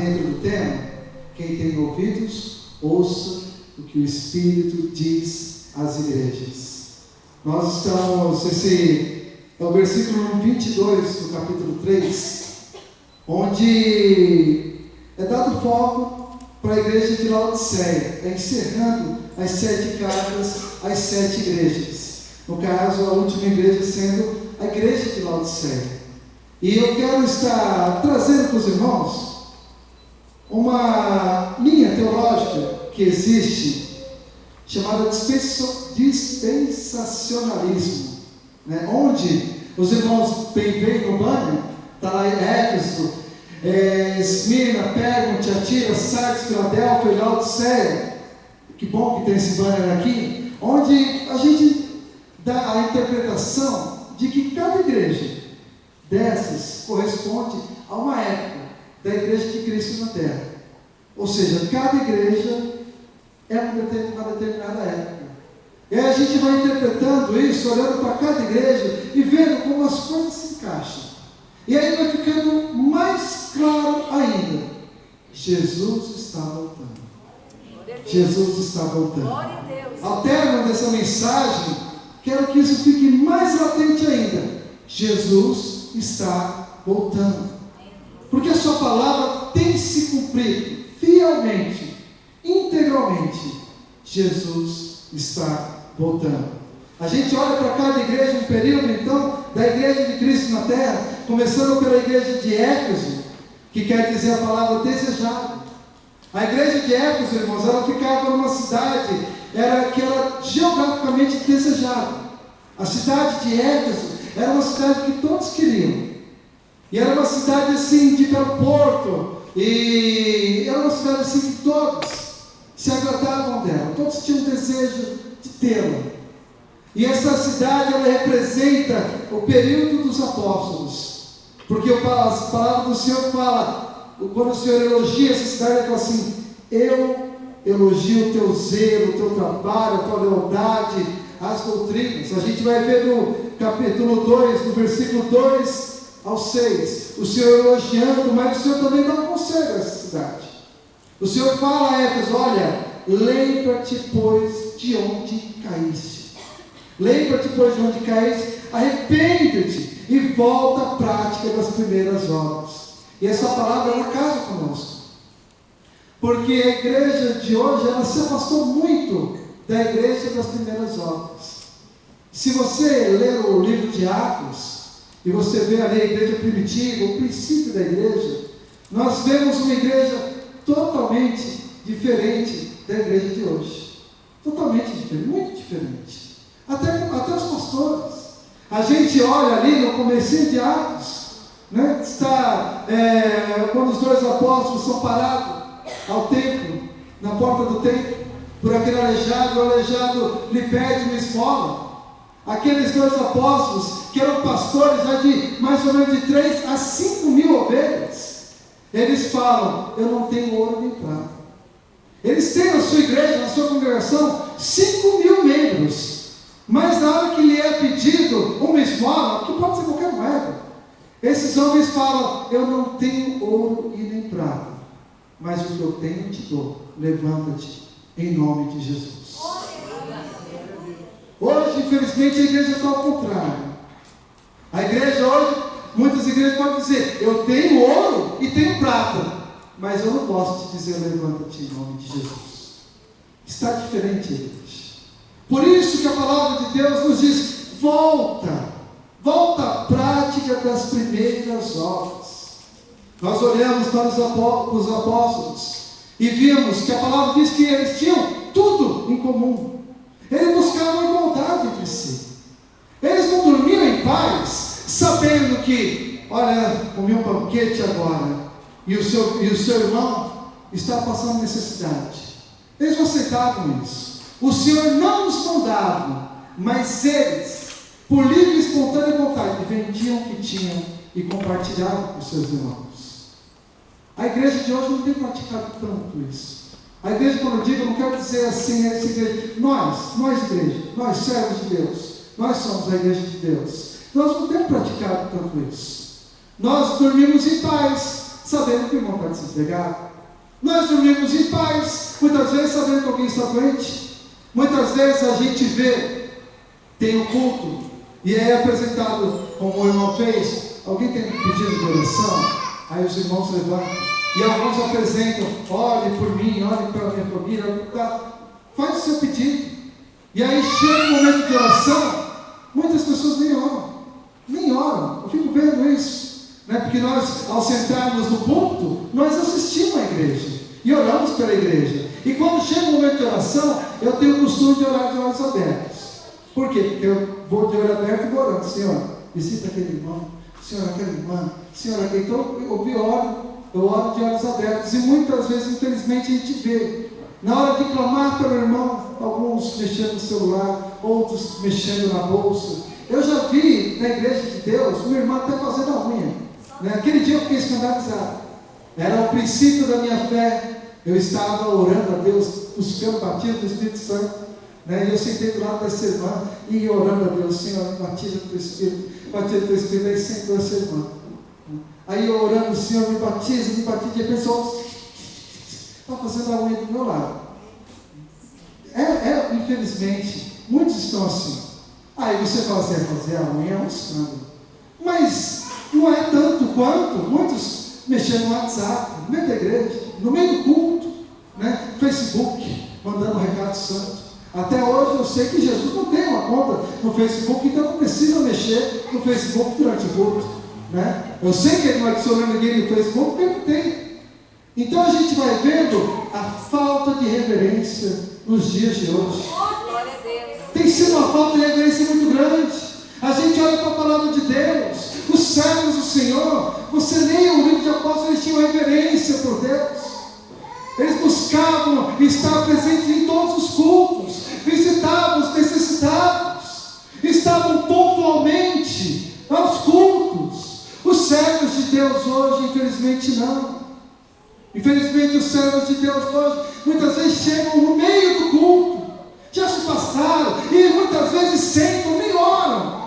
dentro do tema, quem tem ouvidos, ouça o que o Espírito diz às igrejas. Nós estamos, esse é o versículo 22 do capítulo 3, onde é dado foco para a igreja de Laodiceia, encerrando as 7 cartas às 7 igrejas. No caso, a última igreja sendo a igreja de Laodiceia. E eu quero estar trazendo para os irmãos uma linha teológica que existe, chamada dispensacionalismo, né? Onde os irmãos bem veem no banner, está lá em Éfeso, Esmirna, Pérgamo, Tiatira, Sardes, Filadélfia e Laodiceia. Que bom que tem esse banner aqui, onde a gente dá a interpretação de que cada igreja dessas corresponde a uma época da igreja de Cristo na terra. Ou seja, cada igreja é uma determinada época. E aí a gente vai interpretando isso, olhando para cada igreja e vendo como as coisas se encaixam. E aí vai ficando mais claro ainda: Jesus está voltando. Jesus está voltando. Ao término dessa mensagem, quero que isso fique mais latente ainda: Jesus está voltando. Porque a sua palavra tem se cumprido fielmente, integralmente. Jesus está voltando. A gente olha para cada igreja, um período então da igreja de Cristo na terra, começando pela igreja de Éfeso, que quer dizer a palavra desejado. A igreja de Éfeso, irmãos, ela ficava numa cidade que era geograficamente desejada. A cidade de Éfeso era uma cidade que todos queriam. E era uma cidade assim de belo porto. E era uma cidade assim que todos se agradavam dela. Todos tinham desejo de tê-la. E essa cidade, ela representa o período dos apóstolos. Porque a palavra do Senhor fala, quando o Senhor elogia essa cidade, ele fala assim: eu elogio o teu zelo, o teu trabalho, a tua lealdade, as doutrinas. A gente vai ver no capítulo 2, do versículo 2 ao 6, o Senhor elogiando, mas o Senhor também dá um conselho a essa cidade. O Senhor fala a Éfeso: olha, lembra-te, pois, de onde caíste. Lembra-te, pois, de onde caíste, arrepende-te e volta à prática das primeiras obras. E essa palavra, ela casa conosco. Porque a igreja de hoje, ela se afastou muito da igreja das primeiras obras. Se você ler o livro de Atos, e você vê ali a igreja primitiva, o princípio da igreja, nós vemos uma igreja totalmente diferente da igreja de hoje. Totalmente diferente, muito diferente. Até os pastores. A gente olha ali no comecinho de Atos, né? Está quando os 2 apóstolos são parados ao templo, na porta do templo, por aquele aleijado, o aleijado lhe pede uma esmola. Aqueles 2 apóstolos, que eram pastores já de mais ou menos de 3 a 5 mil ovelhas, eles falam: eu não tenho ouro nem prata. Eles têm na sua igreja, na sua congregação, 5 mil membros, mas na hora que lhe é pedido uma esmola, que pode ser qualquer moeda, esses homens falam: eu não tenho ouro e nem prata, mas o que eu tenho eu te dou. Levanta-te em nome de Jesus. Hoje, infelizmente, a igreja está ao contrário. A igreja hoje, muitas igrejas podem dizer: eu tenho ouro e tenho prata, mas eu não posso te dizer: levanta-te em nome de Jesus. Está diferente, igreja. Por isso que a palavra de Deus nos diz: volta à prática das primeiras obras. Nós olhamos para os apóstolos e vimos que a palavra diz que eles tinham tudo em comum. Eles buscavam igualdade entre si. Eles não dormiam em paz, sabendo que, olha, comi um banquete agora, e o seu irmão está passando necessidade. Eles não aceitavam isso. O Senhor não nos mandava, mas eles, por livre e espontânea vontade, vendiam o que tinham e compartilhavam com seus irmãos. A igreja de hoje não tem praticado tanto isso. A igreja, quando eu digo, eu não quero dizer assim, essa igreja, nós igreja, nós servos de Deus, nós somos a igreja de Deus. Nós não temos praticado tanto isso. Nós dormimos em paz, sabendo que o irmão está desempregado. Nós dormimos em paz, muitas vezes sabendo que alguém está doente. Muitas vezes a gente vê, tem o culto, e é apresentado como o irmão fez, alguém tem um pedido de oração, aí os irmãos levantam, e alguns apresentam, ore por mim, ore pela minha família, faz o seu pedido, e aí chega o momento de oração, muitas pessoas nem oram, eu fico vendo isso, né? Porque nós, ao sentarmos no púlpito, nós assistimos à igreja, e oramos pela igreja, e quando chega o momento de oração, eu tenho o costume de orar de olhos abertos. Por quê? Porque eu vou de olho aberto e vou orando, Senhor, visita aquele irmão, Senhor, aquela irmã, Senhor, aquele. Então eu oro de olhos abertos, e muitas vezes, infelizmente, a gente vê, na hora de clamar pelo irmão, alguns mexendo no celular, outros mexendo na bolsa. Eu já vi na igreja de Deus, minha irmã até fazendo a unha, né? Aquele dia eu fiquei escandalizado, era o princípio da minha fé, eu estava orando a Deus, buscando o batismo do Espírito Santo, né? E eu sentei do lado dessa irmã, e orando a Deus, Senhor, batiza do teu Espírito, aí sentou essa irmã, aí eu orando, Senhor, me batiza, e a pessoa está fazendo a unha do meu lado. Infelizmente, muitos estão assim. Aí você fala assim, fazer a unha é um escândalo, mas não é tanto quanto muitos mexendo no WhatsApp, no meio da igreja, no meio do culto, né? Facebook, mandando um recado santo. Até hoje eu sei que Jesus não tem uma conta no Facebook, então não precisa mexer no Facebook durante o culto, né? Eu sei que ele não adiciona ninguém no Facebook, porque não tem. Então a gente vai vendo a falta de reverência nos dias de hoje. Tem sido uma falta de reverência muito grande. A gente olha para a palavra de Deus, os servos do Senhor, você leia o livro de Apóstolos, eles tinham reverência por Deus. Eles buscavam estar presentes em todos os cultos, visitavam os necessitados, estavam pontualmente aos cultos. Os servos de Deus hoje, infelizmente, não. Infelizmente, os servos de Deus hoje, muitas vezes chegam no meio do culto, já se passaram, e muitas vezes sentam, nem oram.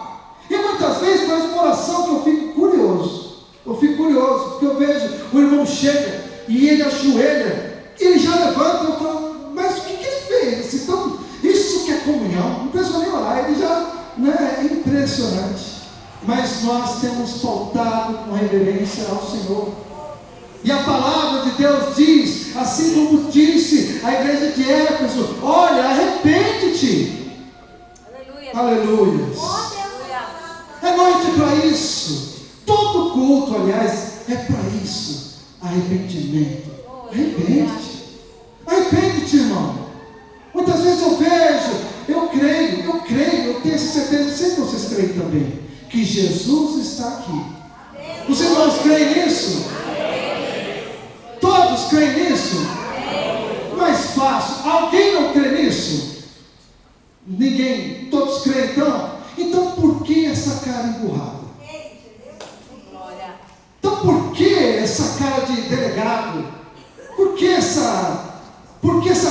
E muitas vezes faz uma oração que eu fico curioso, porque eu vejo, o irmão chega, e ele ajoelha, e ele já levanta, eu falo, mas o que ele fez? Então, isso que é comunhão, não precisa nem orar, ele já, né, é impressionante. Mas nós temos faltado com reverência ao Senhor. E a palavra de Deus diz, assim como disse a igreja de Éfeso, olha, arrepende-te. Aleluia. É noite para isso. Todo culto, aliás, é para isso. Arrependimento. Arrepende-te, irmão. Muitas vezes eu vejo, eu creio, eu tenho essa certeza, sei que vocês creem também, que Jesus está aqui. Os irmãos creem nisso? Todos creem nisso? Mais fácil. Alguém não crê nisso? Ninguém. Todos creem então? Então por que essa cara emburrada? Então por que essa cara de delegado? Por que essa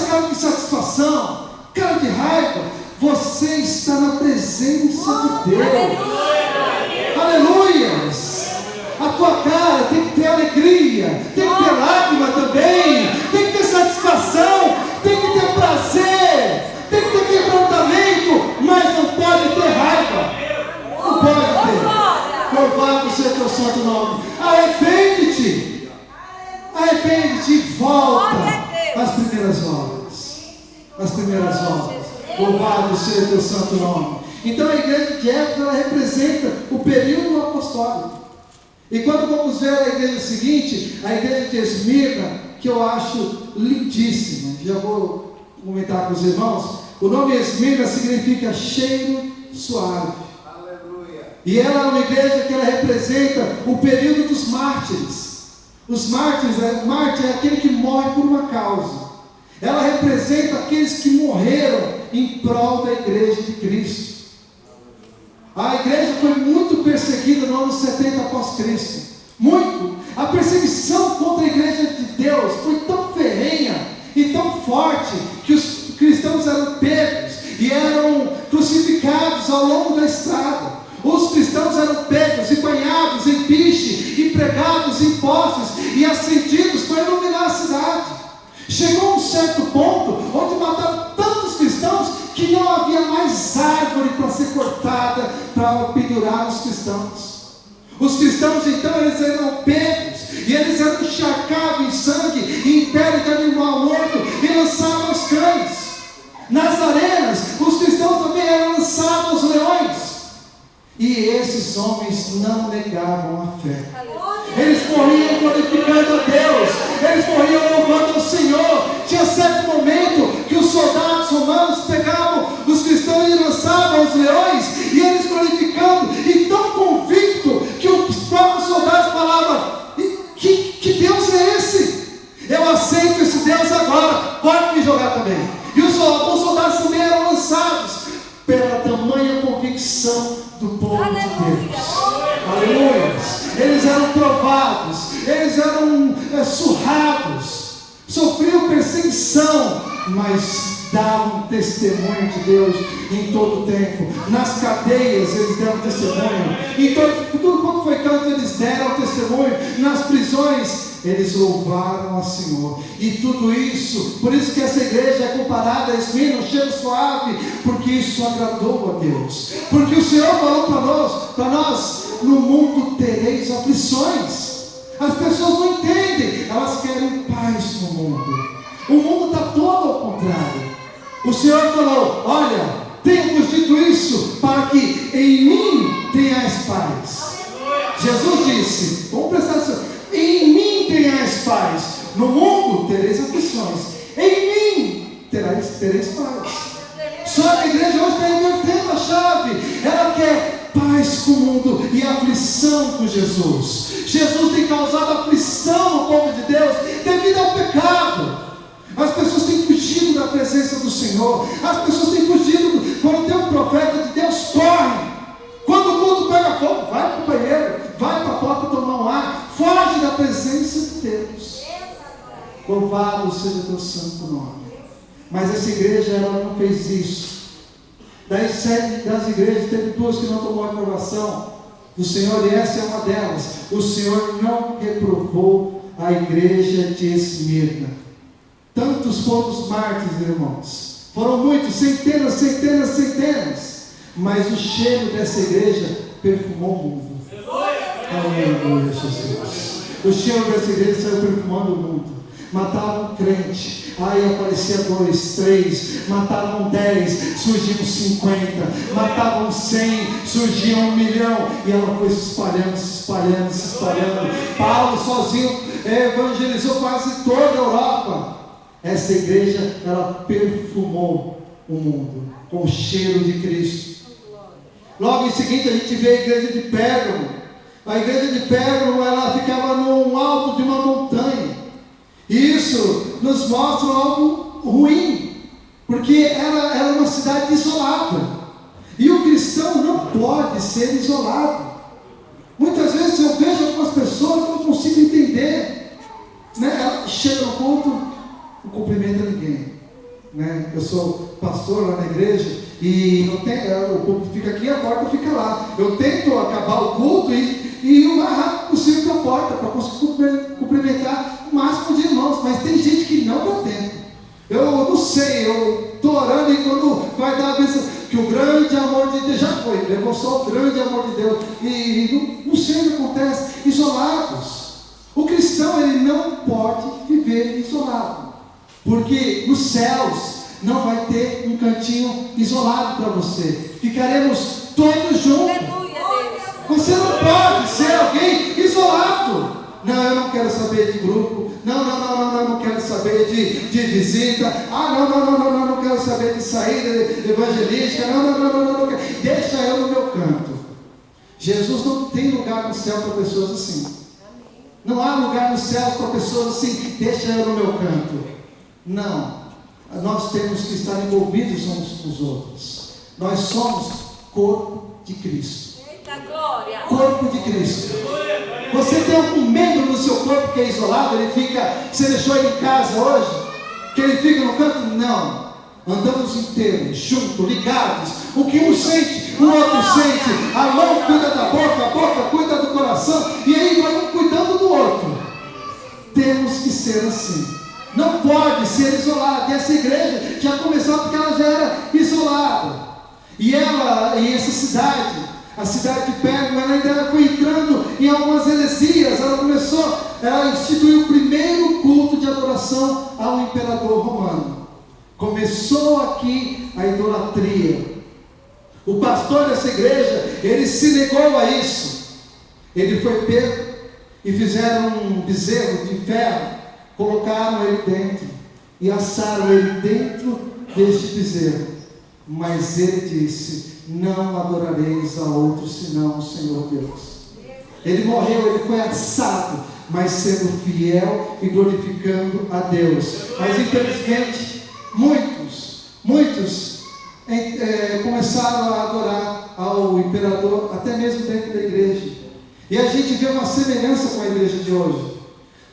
cara de insatisfação? Cara de raiva? Você está na presença de Deus. Aleluias! A tua cara tem que ter alegria, tem que ter lágrima também, tem que ter satisfação, tem que ter prazer, tem que ter quebrantamento, mas não pode ter raiva. Não pode ter. Louvado seja teu santo nome. Arrepende-te e volta às primeiras obras. Louvado seja teu santo nome. Então a igreja de Éfeso, ela representa o período apostólico. E quando vamos ver a igreja seguinte, a igreja de Esmirna, que eu acho lindíssima, já vou comentar com os irmãos, o nome Esmirna significa cheiro suave. Aleluia. E ela é uma igreja que ela representa o período dos mártires. Os mártires, o mártir é aquele que morre por uma causa. Ela representa aqueles que morreram em prol da igreja de Cristo. A igreja foi muito perseguida no ano 70 após Cristo. Muito. A perseguição contra a igreja de Deus foi tão ferrenha e tão forte que os cristãos eram pegos e eram crucificados ao longo da estrada. Os cristãos eram pegos e banhados em piche e pregados em postes, e Chegou um certo ponto onde mataram tantos cristãos que não havia mais árvore para ser cortada para pendurar os cristãos. Os cristãos então eles eram pegos e eles eram encharcados em sangue e em pele de animal morto e lançados aos cães. Nas arenas os cristãos também eram lançados aos leões. E esses homens não negavam a fé. Eles morriam glorificando a Deus, eles morriam louvando ao Senhor. Tinha certo momento que os soldados romanos pegavam os cristãos e lançavam aos leões, e eles glorificando, e tão convicto que os próprios soldados falavam: que Deus é esse? Eu aceito esse Deus agora, pode me jogar também. E os soldados também eram lançados pela tamanha convicção do povo de Deus. Aleluia! Eles eram provados, eles eram surrados, sofriam perseguição, mas davam testemunho de Deus em todo o tempo. Nas cadeias eles deram testemunho, em tudo quanto foi canto eles deram testemunho. Nas prisões eles louvaram ao Senhor. E tudo isso, por isso que essa igreja é comparada a esmirna, um cheiro suave, porque isso agradou a Deus. Porque o Senhor falou para nós: no mundo tereis aflições. As pessoas não entendem, elas querem paz no mundo. O mundo está todo ao contrário. O Senhor falou: olha, tenho-vos dito isso para que em mim tenhais paz. Jesus disse, vamos prestar atenção: em mim tenhais paz. No mundo tereis aflições, em mim tereis paz. Só que a igreja hoje está invertendo a chave. Ela quer paz com o mundo e aflição com Jesus. Jesus tem causado aflição no povo de Deus devido ao pecado. As pessoas têm fugido da presença do Senhor. As pessoas têm fugido. Quando tem um profeta de Deus, corre. Quando o mundo pega fogo, vai para o banheiro, vai para a porta tomar um ar. Foge da presença de Deus. Louvado seja teu santo nome. Mas essa igreja, ela não fez isso. Das 7 das igrejas, teve 2 que não tomou a aprovação do Senhor, e essa é uma delas. O Senhor não reprovou a igreja de Esmirna. Tantos foram os mártires, irmãos. Foram muitos, centenas. Mas o cheiro dessa igreja perfumou o mundo. Aleluia, Jesus. O cheiro dessa igreja saiu perfumando o mundo. Matavam um crente, aí aparecia 2, 3, matavam 10, surgiam 50, matavam 100, surgiam 1 milhão, e ela foi se espalhando. Paulo sozinho evangelizou quase toda a Europa. Essa igreja, ela perfumou o mundo com o cheiro de Cristo. Logo em seguida a gente vê a igreja de Pérgamo. A igreja de Pérgamo, ela ficava no alto de uma montanha. E isso nos mostra algo ruim, porque ela é uma cidade isolada. E o cristão não pode ser isolado. Muitas vezes eu vejo algumas pessoas que eu não consigo entender, né? Ela chega no culto, não cumprimenta ninguém, né? Eu sou pastor lá na igreja e o culto fica aqui e a porta fica lá. Eu tento acabar o culto e o mais rápido possível para a porta, para conseguir cumprimentar o máximo de irmãos. Mas tem gente que não dá tempo. Eu não sei, eu estou orando e quando vai dar a bênção, que o grande amor de Deus já foi, levou só o grande amor de Deus, e não sei o que acontece, isolados. O cristão, ele não pode viver isolado, porque nos céus não vai ter um cantinho isolado para você, ficaremos todos juntos. Você não pode ser alguém isolado. Não, eu não quero saber de grupo. Não quero saber de visita. Não quero saber de saída evangelística. Não. Deixa eu no meu canto. Jesus não tem lugar no céu para pessoas assim. Não há lugar no céu para pessoas assim. Deixa eu no meu canto. Não. Nós temos que estar envolvidos uns com os outros. Nós somos corpo de Cristo. Corpo de Cristo. Você tem algum membro no seu corpo que é isolado? Você deixou ele em casa hoje? Que ele fica no canto? Não. Andamos inteiros, juntos, ligados. O que um sente, o outro sente. A mão cuida da boca, a boca cuida do coração. E aí vai um cuidando do outro. Temos que ser assim. Não pode ser isolada. E essa igreja já começou porque ela já era isolada. E essa cidade, a cidade de Pérgamo, ela ainda foi entrando em algumas heresias. Ela instituiu o primeiro culto de adoração ao imperador romano. Começou aqui a idolatria. O pastor dessa igreja, ele se negou a isso. Ele foi pego e fizeram um bezerro de ferro, colocaram ele dentro e assaram ele dentro deste bezerro. Mas ele disse: não adorareis a outro senão o Senhor Deus. Ele morreu, ele foi assado, mas sendo fiel e glorificando a Deus. Mas infelizmente muitos começaram a adorar ao imperador, até mesmo dentro da igreja. E a gente vê uma semelhança com a igreja de hoje,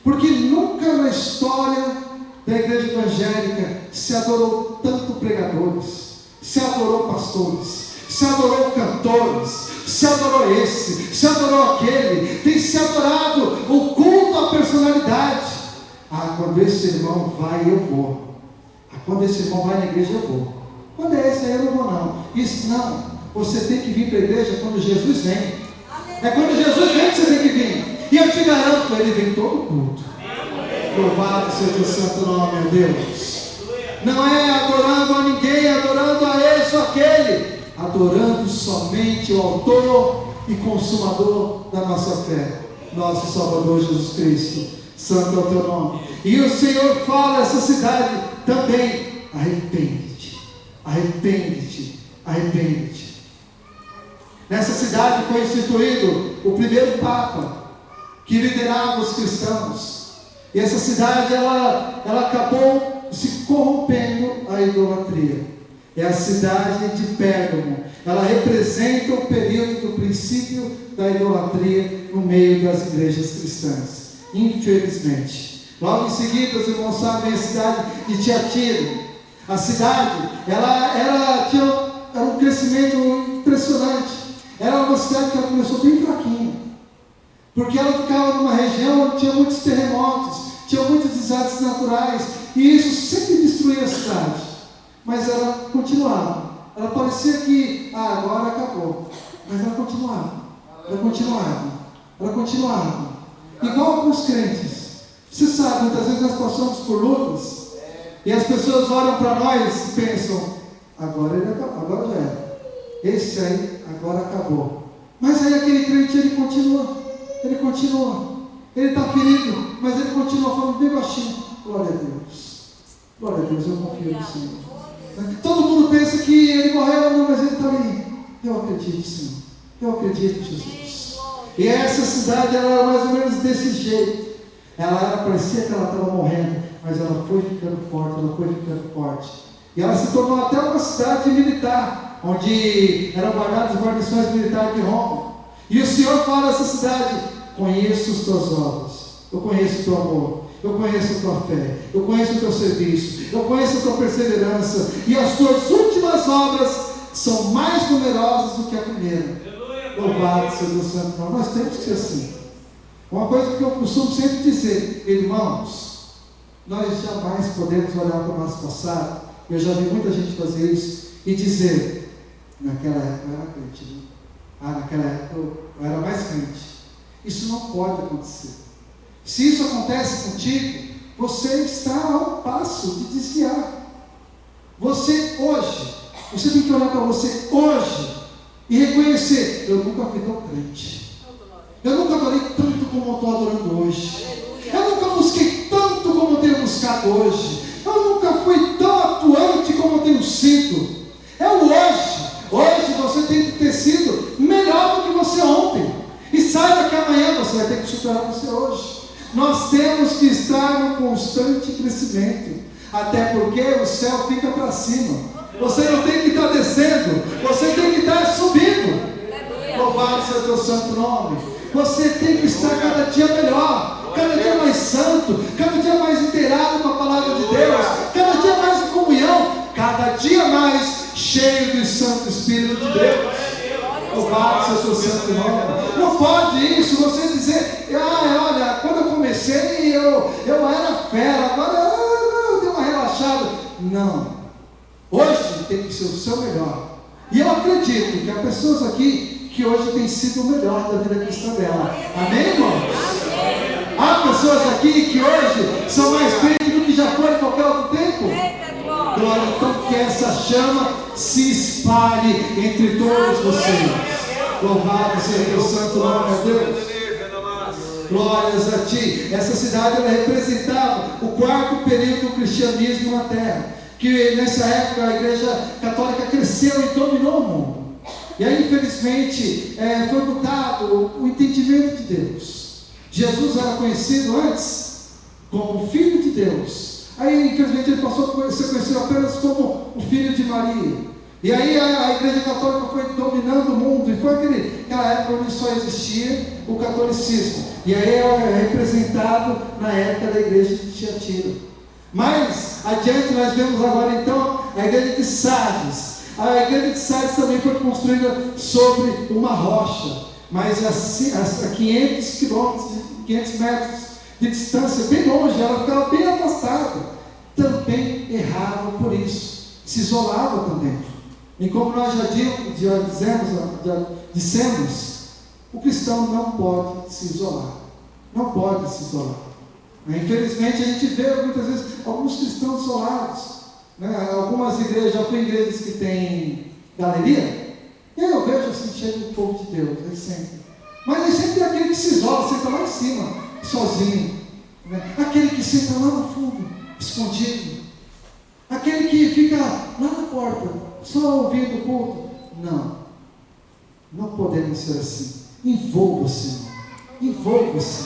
porque nunca na história da igreja evangélica se adorou tanto pregadores, se adorou pastores, se adorou cantores, se adorou esse, se adorou aquele. Tem se adorado o culto à personalidade. Quando esse irmão vai, eu vou. Quando esse irmão vai na igreja, eu vou. Quando é esse aí, eu não vou não. Isso não. Você tem que vir para a igreja quando Jesus vem. É quando Jesus vem que você tem que vir. E eu te garanto, ele vem todo culto. Louvado seja o santo nome, meu Deus. Não é adorando a ninguém, adorando a esse ou aquele, adorando somente o autor e consumador da nossa fé, nosso Salvador Jesus Cristo. Santo é o teu nome. E o Senhor fala a essa cidade também: arrepende-te, arrepende-te, arrepende-te. Nessa cidade foi instituído o primeiro Papa que liderava os cristãos. E essa cidade ela acabou se corrompendo à idolatria. É a cidade de Pérgamo. Ela representa o período do princípio da idolatria no meio das igrejas cristãs. Infelizmente. Logo em seguida, os irmãos sabem, a cidade de Tiatira. A cidade, ela tinha um crescimento impressionante. Era uma cidade que ela começou bem fraquinha, porque ela ficava numa região onde tinha muitos terremotos, tinha muitos desastres naturais, e isso sempre destruía a cidade. Mas ela continuava. Ela parecia que agora acabou, mas ela continuava. Igual com os crentes. Você sabe, muitas vezes nós passamos por lutas e as pessoas olham para nós e pensam: agora já era. Esse aí agora acabou. Mas aí aquele crente, ele continua. Ele está ferido, mas ele continua falando bem baixinho: glória a Deus, eu confio no Senhor. Todo mundo pensa que ele morreu, não, mas ele está ali. Eu acredito, Senhor, eu acredito, Jesus. E essa cidade, ela era mais ou menos desse jeito. Parecia que ela estava morrendo, mas ela foi ficando forte, E ela se tornou até uma cidade militar, onde eram guardadas as guarnições militares de Roma. E o Senhor fala a essa cidade: conheço as tuas obras, eu conheço o teu amor, eu conheço a tua fé, eu conheço o teu serviço, eu conheço a tua perseverança, e as tuas últimas obras são mais numerosas do que a primeira. Louvado seja o santo nome. Nós temos que ser assim. Uma coisa que eu costumo sempre dizer: irmãos, nós jamais podemos olhar para o nosso passado. Eu já vi muita gente fazer isso e dizer: naquela época eu era crente, naquela época eu era mais crente. Isso não pode acontecer. Se isso acontece contigo, você está a um passo de desviar. Você tem que olhar para você hoje e reconhecer: eu nunca fui tão crente, eu nunca adorei tanto como eu estou adorando hoje, eu nunca busquei tanto como eu tenho buscado hoje, eu nunca fui tão atuante como eu tenho sido. É o hoje você tem que ter sido melhor do que você ontem, e saiba que amanhã você vai ter que superar você hoje. Nós temos que estar no constante crescimento, até porque o céu fica para cima. Você não tem que estar descendo, você tem que estar subindo. Louvado seja o teu santo nome. Você tem que estar cada dia melhor, cada dia mais santo, cada dia mais inteirado com a palavra de Deus, cada dia mais em comunhão, cada dia mais cheio do Santo Espírito de Deus. Louvado seja o teu santo nome. Não pode você dizer: olha, quando eu comecei eu era fera, agora passado. Não. Hoje tem que ser o seu melhor. E eu acredito que há pessoas aqui que hoje têm sido o melhor da vida cristã dela. Amém, irmãos? Há pessoas aqui que hoje são mais crentes do que já foi em qualquer outro tempo. Glória, então que essa chama se espalhe entre todos vocês. Louvado seja o santo nome de Deus. Glórias a ti. Essa cidade ela representava o quarto período do cristianismo na terra, que nessa época a igreja católica cresceu e dominou o mundo. E aí infelizmente foi mudado o entendimento de Deus. Jesus era conhecido antes como Filho de Deus. Aí infelizmente ele passou a ser conhecido apenas como o Filho de Maria. E aí a igreja católica foi dominando o mundo. E foi aquela época onde só existia o catolicismo. E aí é representado na época da igreja de Tiatira. Mais adiante nós vemos agora então a igreja de Sardes. A igreja de Sardes também foi construída sobre uma rocha, mas a 500 metros de distância, bem longe, ela ficava bem afastada. Também errava por isso, se isolava também. E como nós já dissemos, o cristão não pode se isolar. Não pode se isolar. Infelizmente a gente vê muitas vezes alguns cristãos isolados. Algumas igrejas, já fui em igrejas que tem galeria, e aí eu vejo assim, chega o povo de Deus, ele sempre. Mas ele sempre tem aquele que se isola, senta lá em cima, sozinho. Aquele que senta lá no fundo, escondido. Aquele que fica lá na porta, só ouvindo o culto. Não podemos ser assim. Envolva-se, irmão. Envolva-se.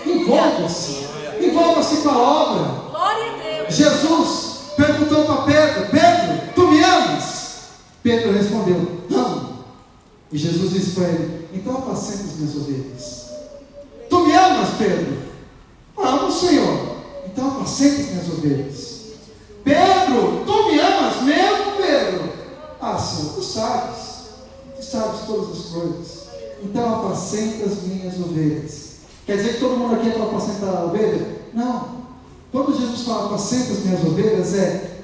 Envolva-se. Envolva-se com a obra. Glória a Deus. Jesus perguntou para Pedro: Pedro, tu me amas? Pedro respondeu: amo. E Jesus disse para ele: então apacenta as minhas ovelhas. Tu me amas, Pedro? Amo, Senhor. Então apacenta as minhas ovelhas. Pedro, tu me amas mesmo, Pedro? Senhor, tu sabes todas as coisas. Então apacenta as minhas ovelhas. Quer dizer que todo mundo aqui é para apacentar a ovelha? Não. Quando Jesus fala apacenta as minhas ovelhas,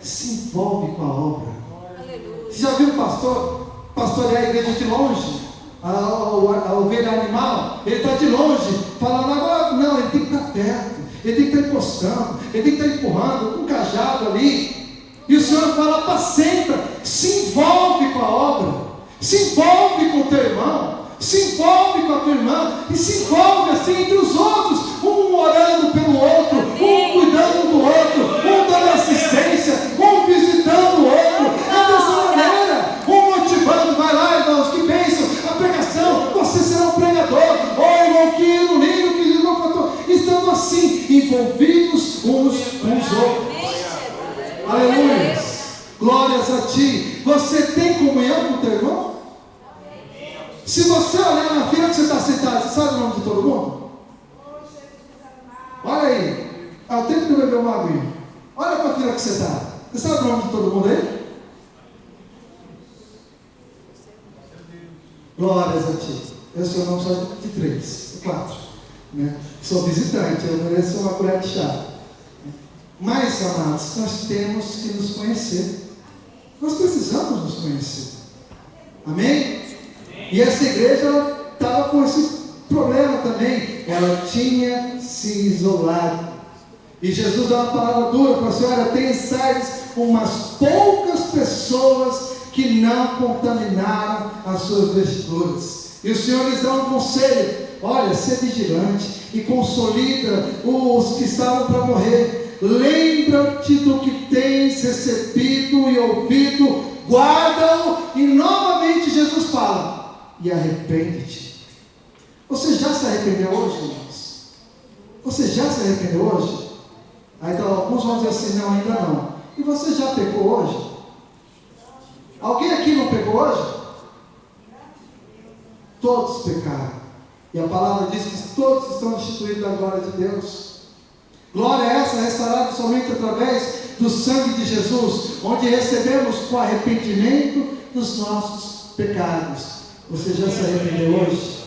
se envolve com a obra. Aleluia. Você já viu o pastor pastorear a igreja de longe? A ovelha animal, ele está de longe, falando agora, não, ele tem que estar perto, ele tem que estar encostando, ele tem que estar empurrando, com um cajado ali. E o Senhor fala: apacenta, se envolve com a obra, se envolve com o teu irmão, se envolve com a tua irmã, e se envolve assim entre os outros, um orando pelo outro, um cuidando do outro, um dando assistência, um visitando o outro. É dessa maneira, um motivando. Vai lá, irmãos, que bênção, a pregação, você será um pregador. Irmão, que lindo, que lindo, pastor. Estamos assim, envolvidos uns com os outros. Aleluia. Glórias a ti. Você tem comunhão com o teu irmão? Se você olhar na fila que você está sentado, você sabe o nome de todo mundo? Olha aí. É o tempo que eu beber uma aguinha. Olha para a fila que você está. Você sabe o nome de todo mundo aí? Glórias a ti. Eu sou o nome só de 3, 4. Sou visitante, eu mereço uma colher de chá. Mas, amados, nós temos que nos conhecer. Nós precisamos nos conhecer. Amém? E essa igreja estava com esse problema também. Ela tinha se isolado. E Jesus dá uma palavra dura para a senhora: tem em Sardes umas poucas pessoas que não contaminaram as suas vestiduras. E o Senhor lhes dá um conselho: olha, ser vigilante e consolida os que estavam para morrer. Lembra-te do que tens recebido e ouvido, guarda-o. E novamente Jesus fala: e arrepende-te. Você já se arrependeu hoje, irmãos? Você já se arrependeu hoje? Aí então, alguns vão dizer assim: não, ainda não. E você já pecou hoje? Alguém aqui não pecou hoje? Todos pecaram. E a palavra diz que todos estão destituídos da glória de Deus. Glória é essa restaurada somente através do sangue de Jesus, onde recebemos com arrependimento dos nossos pecados. Você já se arrependeu hoje?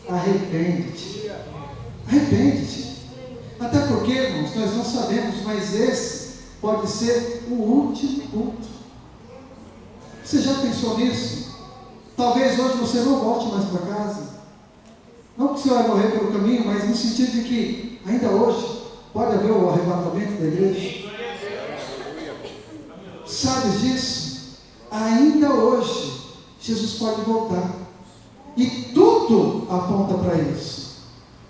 Arrepende-te. Arrepende-te. Até porque, irmãos, nós não sabemos, mas esse pode ser o último culto. Você já pensou nisso? Talvez hoje você não volte mais para casa. Não que você vai morrer pelo caminho, mas no sentido de que ainda hoje pode haver o arrebatamento da igreja. Sabe disso? Ainda hoje Jesus pode voltar. E tudo aponta para isso.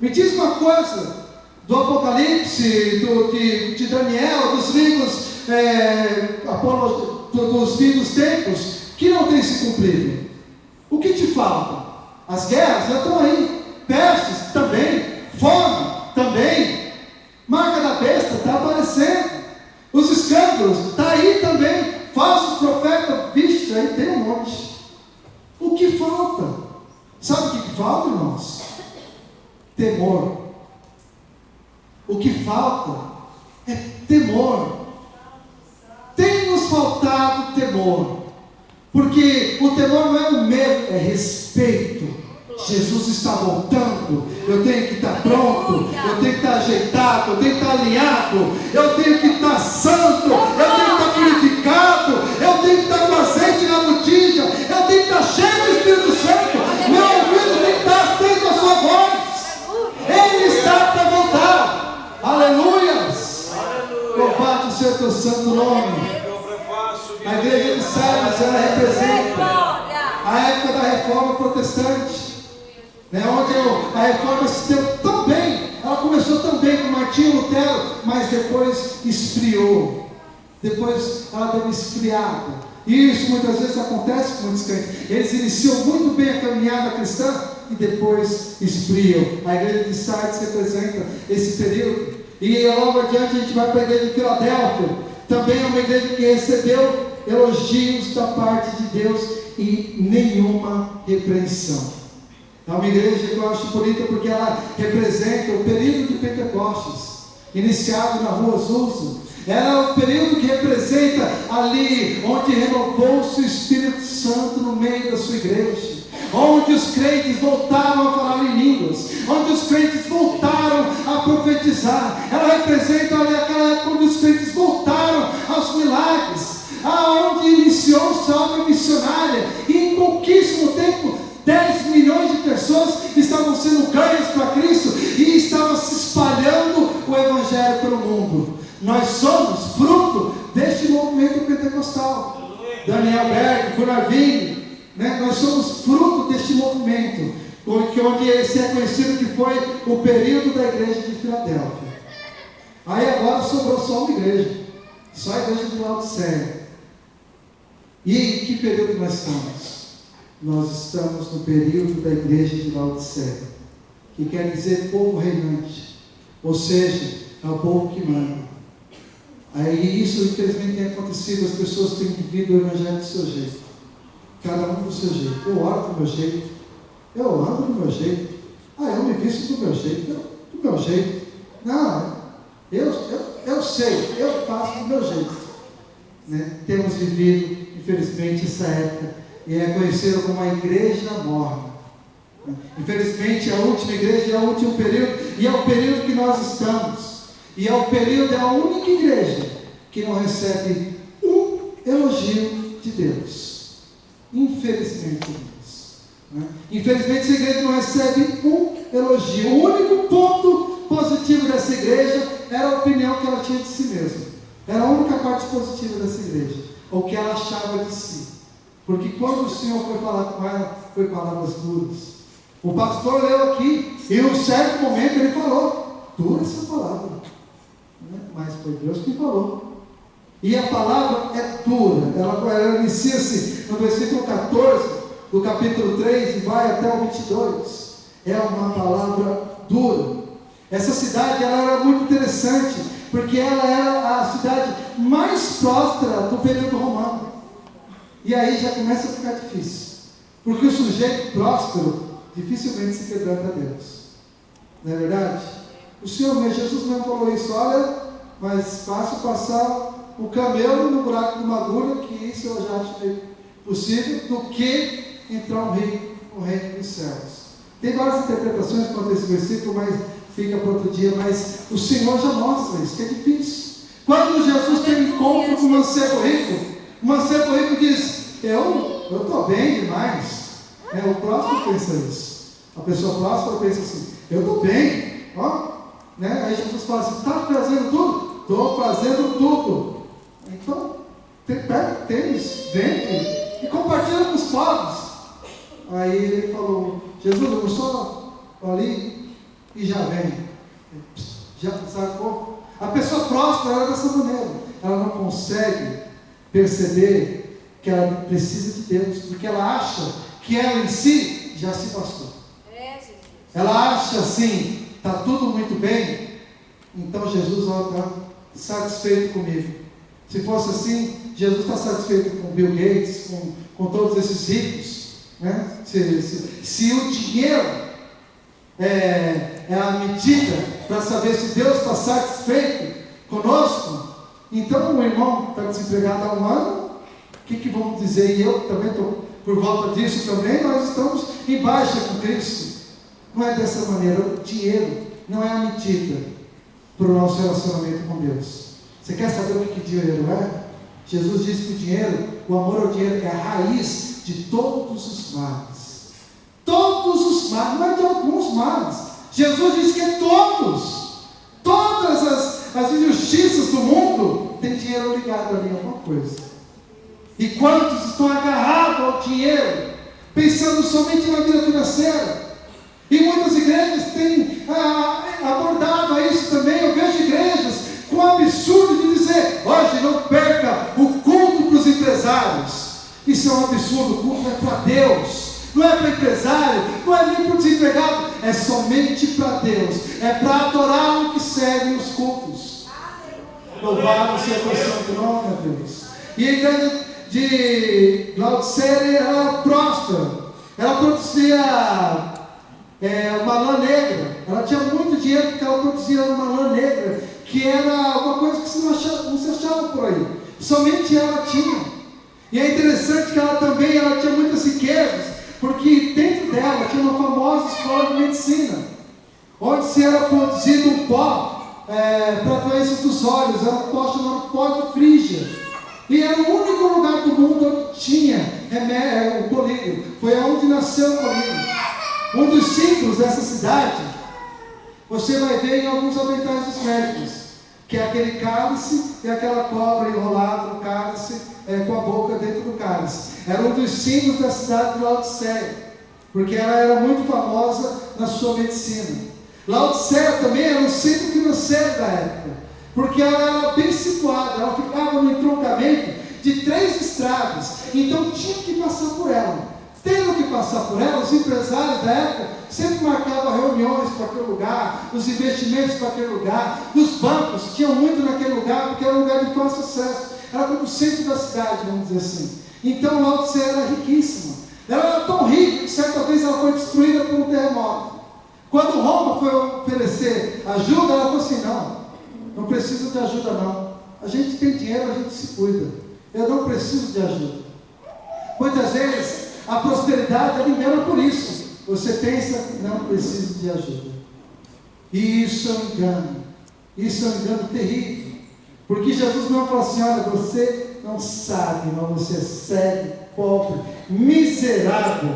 Me diz uma coisa do Apocalipse, de Daniel, dos livros dos fins dos tempos, que não tem se cumprido. O que te falta? As guerras já estão aí. Pestes também. Fome também. Marca da besta está aparecendo. Os escândalos está aí também. Falsos profetas, vixe, aí tem um monte. O que falta? Sabe o que falta, irmãos? Temor. O que falta é temor. Tem nos faltado temor, porque o temor não é o medo, é respeito. Jesus está voltando, eu tenho que estar pronto, eu tenho que estar ajeitado, eu tenho que estar alinhado, eu tenho que estar santo, eu tenho que estar purificado, eu tenho que estar com azeite na botija, eu tenho que estar cheio do Espírito Santo, meu ouvido tem que estar atento à sua voz. Ele está para voltar. Aleluias. Louvado seja o teu santo nome. A igreja de Sardes, ela representa a época da reforma protestante, onde a reforma se deu tão bem. Ela começou também com Martinho Lutero, mas depois esfriou. Depois ela deu uma esfriada. E isso muitas vezes acontece com muitos crentes. Eles iniciam muito bem a caminhada cristã e depois esfriam. A igreja de Sardes representa esse período. E logo adiante a gente vai para a igreja de Filadélfia. Também é uma igreja que recebeu elogios da parte de Deus e nenhuma repreensão. É uma igreja que eu acho bonita porque ela representa o período de Pentecostes, iniciado na rua Azusa. Ela é o período que representa ali onde renovou-se o Espírito Santo no meio da sua igreja, onde os crentes voltaram a falar em línguas, onde os crentes voltaram a profetizar. Ela representa ali aquela época onde os crentes voltaram aos milagres, aonde iniciou-se a obra missionária, e em pouquíssimo tempo 10 milhões de pessoas estavam sendo ganhas para Cristo e estavam se espalhando o Evangelho pelo mundo. Nós somos fruto deste movimento pentecostal. Daniel Berg, Funavini, nós somos fruto deste movimento, onde esse é conhecido que foi o período da igreja de Filadélfia. Aí agora sobrou só uma igreja, só a igreja de Laodiceia. E em que período nós estamos? Nós estamos no período da igreja de Laodiceia, que quer dizer povo reinante, ou seja, é o povo que manda. Aí isso infelizmente tem acontecido, as pessoas têm vivido o evangelho do seu jeito, cada um do seu jeito. Eu oro do meu jeito, eu ando do meu jeito, eu me visto do meu jeito, do meu jeito. Não, eu sei, eu faço do meu jeito. Temos vivido, infelizmente, essa época, e é conhecida como a igreja morna. Infelizmente, a última igreja é o último período, e é o período que nós estamos. E é o período, é a única igreja que não recebe um elogio de Deus. Infelizmente, infelizmente, essa igreja não recebe um elogio. O único ponto positivo dessa igreja era a opinião que ela tinha de si mesma. Era a única parte positiva dessa igreja, o que ela achava de si. Porque quando o Senhor foi falar com ela, foi palavras duras. O pastor leu aqui, e em um certo momento ele falou, dura essa palavra, mas foi Deus que falou. E a palavra é dura, ela inicia-se no versículo 14 do capítulo 3 e vai até o 22. É uma palavra dura. Essa cidade ela era muito interessante, porque ela era a cidade mais próspera do período romano. E aí já começa a ficar difícil, porque o sujeito próspero dificilmente se quebranta a Deus. Não é verdade? O Senhor mesmo, Jesus mesmo falou isso. Olha, mas fácil passar o camelo no buraco de uma agulha, que isso eu já acho meio possível, do que entrar um rico no reino dos céus. Tem várias interpretações quanto a esse versículo, mas fica para outro dia. Mas o Senhor já mostra isso, que é difícil. Quando Jesus tem um encontro com o mancebo rico, o mancebo rico diz: eu estou bem demais. O próximo pensa isso. A pessoa próxima pensa assim: eu estou bem. Aí Jesus fala assim: está fazendo tudo? Estou fazendo tudo. Então, pega o tênis, vende e compartilha com os pobres. Aí ele falou: Jesus, eu vou só ali e já vem. Já sacou? A pessoa próspera ela é dessa maneira. Ela não consegue perceber que ela precisa de Deus, porque ela acha que ela em si já se bastou. Ela acha assim: está tudo muito bem, então Jesus está satisfeito comigo. Se fosse assim, Jesus está satisfeito com Bill Gates, com todos esses ricos, né? Se o dinheiro é a medida para saber se Deus está satisfeito conosco, então o irmão está desempregado há um ano, o que vamos dizer? E eu também estou por volta disso também. Nós estamos em baixa com Cristo. Não é dessa maneira. O dinheiro não é a medida para o nosso relacionamento com Deus. Você quer saber o que dinheiro é? Jesus disse que o dinheiro, o amor ao dinheiro, é a raiz de todos os males. Todos os males, não é de alguns males. Jesus disse que é todos. Todas as injustiças do mundo tem dinheiro ligado ali a alguma coisa. E quantos estão agarrados ao dinheiro, pensando somente na vida financeira? E muitas igrejas têm abordado a isso também. Eu vejo igrejas com o absurdo de dizer: hoje não perca o culto para os empresários. Isso é um absurdo. O culto é para Deus, não é para empresário, não é nem para o desempregado, é somente para Deus, é para adorar o que serve os cultos. Louvado seja o santo nome, meu Deus. E a igreja de Laodiceia era próspera, ela produzia uma lã negra, ela tinha muito dinheiro porque ela produzia uma lã negra, que era uma coisa que não se achava por aí, somente ela tinha. E é interessante que ela tinha muitas riquezas, porque dentro dela tinha uma famosa escola de medicina, onde se era produzido um pó para doenças dos olhos, era um pó chamado pó de Frígia. E era o único lugar do mundo onde tinha o colírio. Foi onde nasceu o colírio. Um dos símbolos dessa cidade, você vai ver em alguns aventais dos médicos, que é aquele cálice e aquela cobra enrolada no cálice, com a boca dentro do cálice. Era um dos símbolos da cidade de Laodiceia, porque ela era muito famosa na sua medicina. Laodiceia também era um centro financeiro da época, porque ela era bem situada, ela ficava no entroncamento de 3 estradas, então tinha que passar por ela. Tendo que passar por ela, os empresários da época sempre marcavam reuniões para aquele lugar, os investimentos para aquele lugar, os bancos tinham muito naquele lugar, porque era um lugar de fácil acesso, era como o centro da cidade, vamos dizer assim. Então Laodiceia era riquíssima, ela era tão rica que certa vez ela foi destruída por um terremoto. Quando Roma foi oferecer ajuda, ela falou assim: não preciso de ajuda não, a gente tem dinheiro, a gente se cuida, eu não preciso de ajuda. Muitas vezes a prosperidade ela engana por isso. Você pensa: não preciso de ajuda. E isso é um engano. Isso é um engano terrível. Porque Jesus não falou assim: olha, você não sabe, mas você é cego, pobre, miserável.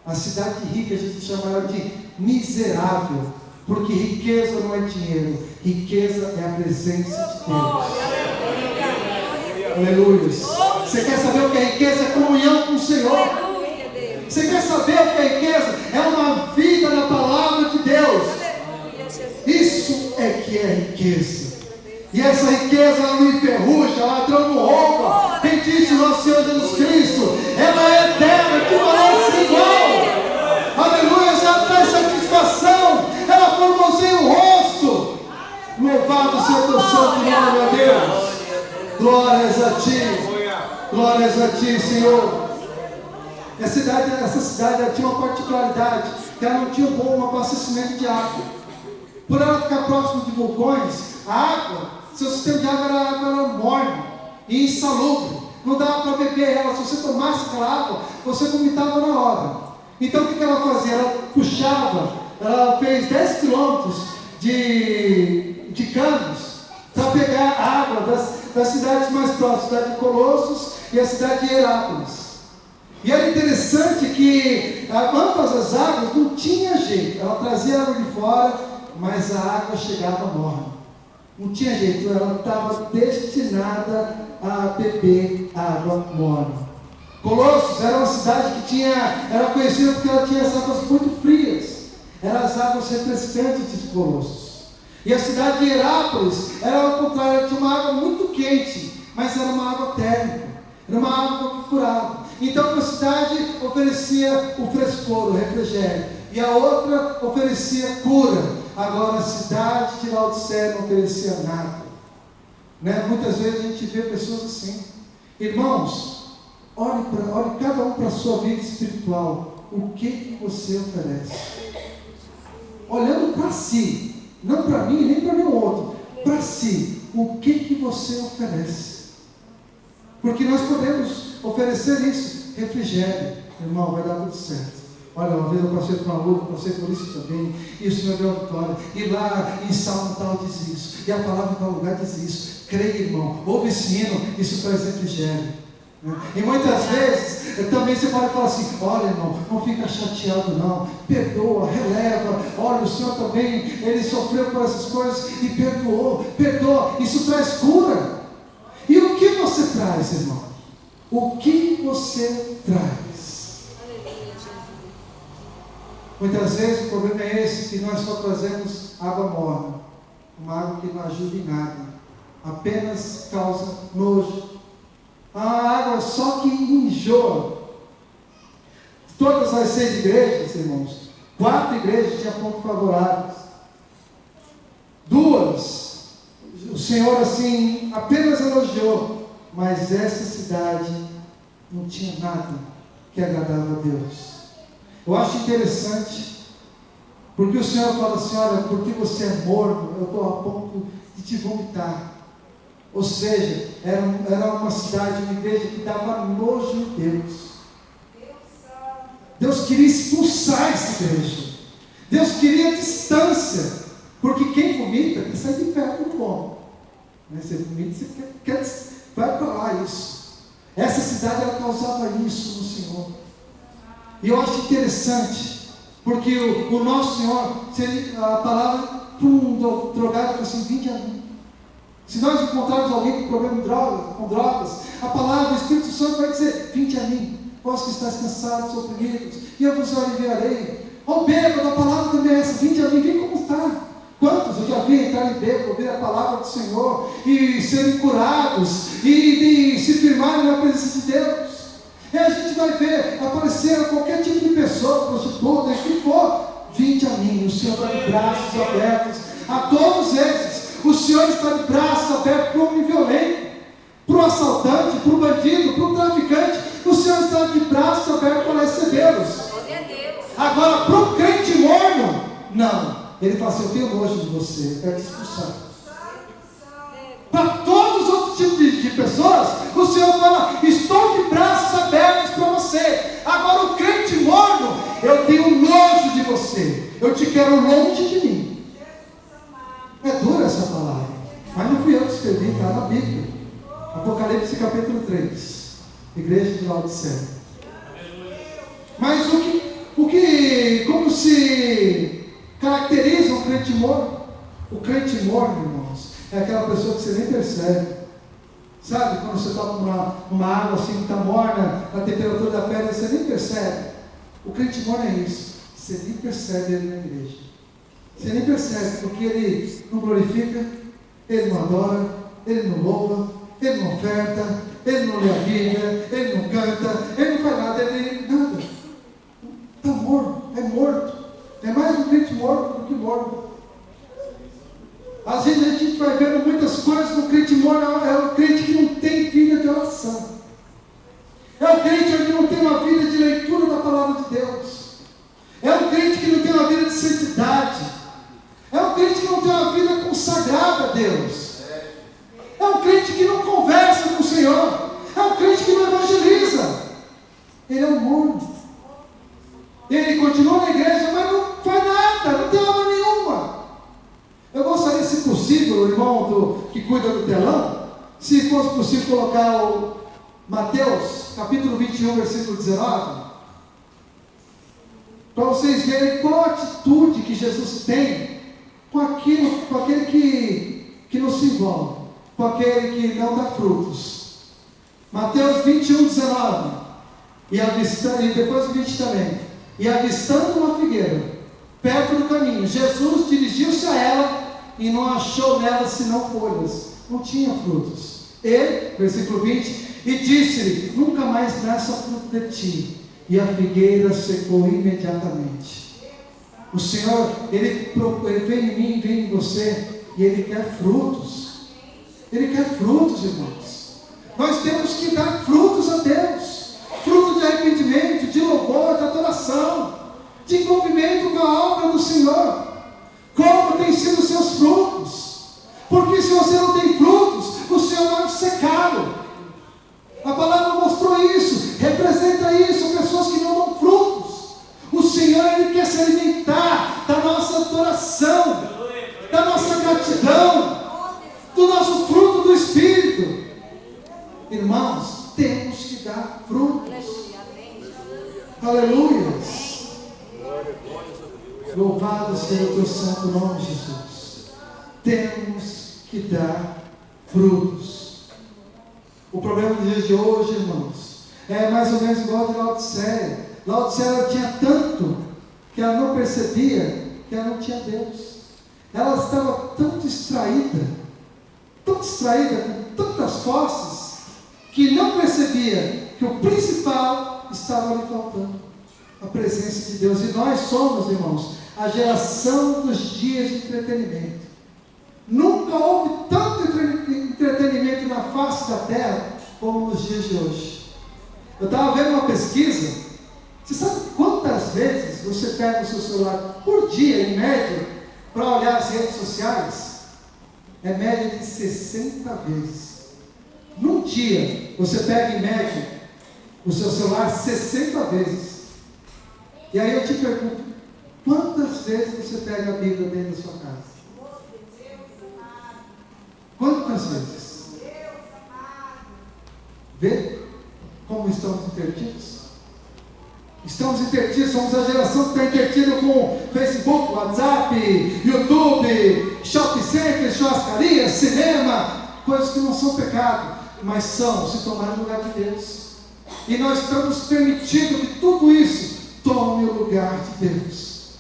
A cidade rica a gente chama ela de miserável, porque riqueza não é dinheiro, riqueza é a presença de Deus. Aleluia. Você quer saber o que é riqueza? É comunhão com o Senhor. Você quer saber o que é riqueza? É uma vida na palavra de Deus. Isso é que é riqueza. E essa riqueza ela não enferruja, ela ladrão não rouba. Quem disse o nosso Senhor Jesus Cristo? Ela é eterna, que balança igual. Aleluia, ela traz satisfação. Ela formoseia o rosto. Louvado seja o teu santo nome, meu Deus. Glórias a ti. Glórias a ti, Senhor. Essa cidade tinha uma particularidade, que ela não tinha um bom abastecimento de água. Por ela ficar próximo de vulcões, a água, seu sistema de água era morno e insalubre. Não dava para beber ela. Se você tomasse aquela água, você vomitava na hora. Então o que ela fazia? Ela puxava, ela fez 10 quilômetros de canos para pegar água das cidades mais próximas, a cidade de Colossos e a cidade de Herápolis. E era interessante que ambas as águas não tinha jeito, ela trazia água de fora, mas a água chegava morna. Não tinha jeito, ela estava destinada a beber água morna. Colossos era uma cidade que era conhecida porque ela tinha as águas muito frias, eram as águas refrescantes de Colossos. E a cidade de Herápolis era ao contrário, ela tinha uma água muito quente, mas era uma água térmica, era uma água que curava. Então uma cidade oferecia o frescor, o refrigério, e a outra oferecia cura. Agora a cidade de Laodiceia não oferecia nada, né? Muitas vezes a gente vê pessoas assim. Irmãos, olhe cada um para a sua vida espiritual. O que você oferece? Olhando para si, não para mim, nem para nenhum outro, para si, o que você oferece? Porque nós podemos oferecer isso, refrigério, irmão, vai dar tudo certo. Olha, uma vez eu passei por uma luta, passei por isso também, e o Senhor deu a vitória. E lá em Salmo tal diz isso, e a palavra em tal lugar diz isso. Creia, irmão, ouve esse hino, isso traz refrigério. E muitas vezes também você pode falar assim: olha, irmão, não fica chateado não, perdoa, releva. Olha, o Senhor também, Ele sofreu por essas coisas e perdoa, isso traz cura. E o que você traz, irmão? O que você traz? Muitas vezes o problema é esse, que nós só trazemos água morna, uma água que não ajuda em nada, apenas causa nojo. A água só que enjoa. Todas as 6 igrejas, irmãos, 4 igrejas tinham pontos favoráveis. 2, o Senhor assim apenas elogiou, mas essa cidade não tinha nada que agradava a Deus. Eu acho interessante, porque o Senhor fala assim: olha, porque você é morno, eu estou a ponto de te vomitar. Ou seja, era uma cidade, uma igreja que dava nojo em Deus. Deus queria expulsar essa igreja. Deus queria distância. Porque quem vomita quer sair de perto do bom. Você vomita, você quer vai para lá isso. Essa cidade ela causava isso no Senhor. E eu acho interessante, porque o nosso Senhor, a palavra, drogado, fala assim: vinde a mim. Se nós encontrarmos alguém com problema com drogas, a palavra, o Espírito Santo vai dizer: vinde a mim, vós que estáis cansados, oprimidos, e eu vos aliviarei. Ó bêbado, a palavra também é essa: vinde a mim, vem como está. Quantos eu já vi entrar em bêbado, ouvir a palavra do Senhor, e serem curados, e se firmarem na presença de Deus. E a gente vai ver aparecer qualquer tipo de pessoa, prostituta, o que for: vinde a mim, o Senhor está de braços abertos a todos esses. O Senhor está de braços abertos para o homem violento, para o assaltante, para o bandido, para o traficante. O Senhor está de braços abertos para recebê-los. Agora, para o crente morno, não. Ele fala assim: eu tenho nojo de você, eu quero te expulsar. Para todos os outros tipos de pessoas, o Senhor fala: estou de braços abertos para você. Agora, o crente morno, eu tenho nojo de você, eu te quero longe de mim. É dura essa palavra, mas não fui eu que escrevi, está na Bíblia. Apocalipse capítulo 3, igreja de Laodiceia. Mas como se caracteriza um crente morno? O crente morno, irmãos, é aquela pessoa que você nem percebe. Sabe, quando você toma uma água assim que está morna, a temperatura da pele, você nem percebe. O crente morno é isso, você nem percebe ele na igreja. Você nem percebe, porque ele não glorifica, ele não adora, ele não louva, ele não oferta, ele não lê a Bíblia, ele não canta, ele não faz nada, nada. Está morto, é morto. É mais um crente morto do que morto. Às vezes a gente vai vendo muitas coisas no crente morto, é o crente que não tem vida de oração. É o crente que não tem uma vida de leitura da palavra de Deus. É o crente que não tem uma vida de santidade. É um crente que não tem uma vida consagrada a Deus. É um crente que não conversa com o Senhor. É um crente que não evangeliza. Ele é um morno. Ele continua na igreja, mas não faz nada, não tem obra nenhuma. Eu gostaria, se possível, o irmão que cuida do telão, Se fosse possível colocar o Mateus, capítulo 21, versículo 19, para vocês verem qual a atitude que Jesus tem com aquele que não se envolve, com aquele que não dá frutos. Mateus 21, 19, e depois o 20 também. E avistando uma figueira, perto do caminho, Jesus dirigiu-se a ela e não achou nela senão folhas, não tinha frutos. Ele, versículo 20, e disse-lhe: nunca mais nasça fruto de ti. E a figueira secou imediatamente. O Senhor, Ele vem em mim, vem em você, e Ele quer frutos. Ele quer frutos, irmãos. Nós temos que dar frutos a Deus. Fruto de arrependimento, de louvor, de adoração, de envolvimento com a obra do Senhor. Como têm sido os seus frutos? Porque se você não tem frutos, o Senhor vai secá-lo. A palavra mostrou isso, representa isso, pessoas que não dão frutos. O Senhor, Ele quer se alimentar da nossa adoração, da nossa gratidão, do nosso fruto do Espírito. Irmãos, temos que dar frutos. Aleluia. Louvado seja o teu santo nome, Jesus. Temos que dar frutos. O problema dos dias de hoje, irmãos, é mais ou menos igual de Laodiceia. Laodiceia tinha tanto que ela não percebia que ela não tinha Deus. Ela estava tão distraída com tantas posses, que não percebia que o principal estava ali faltando, a presença de Deus. E nós somos, irmãos, a geração dos dias de entretenimento. Nunca houve tanto entretenimento na face da terra como nos dias de hoje. Eu estava vendo uma pesquisa. Você sabe quantas vezes você pega o seu celular por dia, em média, para olhar as redes sociais? É média de 60 vezes. Num dia, você pega em média o seu celular 60 vezes. E aí eu te pergunto, quantas vezes você pega a Bíblia dentro da sua casa? Quantas vezes? Vê como estamos intertidos? Estamos intertidos, somos a geração que está intertida com Facebook, WhatsApp, YouTube, shopping center, churrascaria, cinema, coisas que não são pecado, mas se tomaram no lugar de Deus. E nós estamos permitindo que tudo isso tome o lugar de Deus.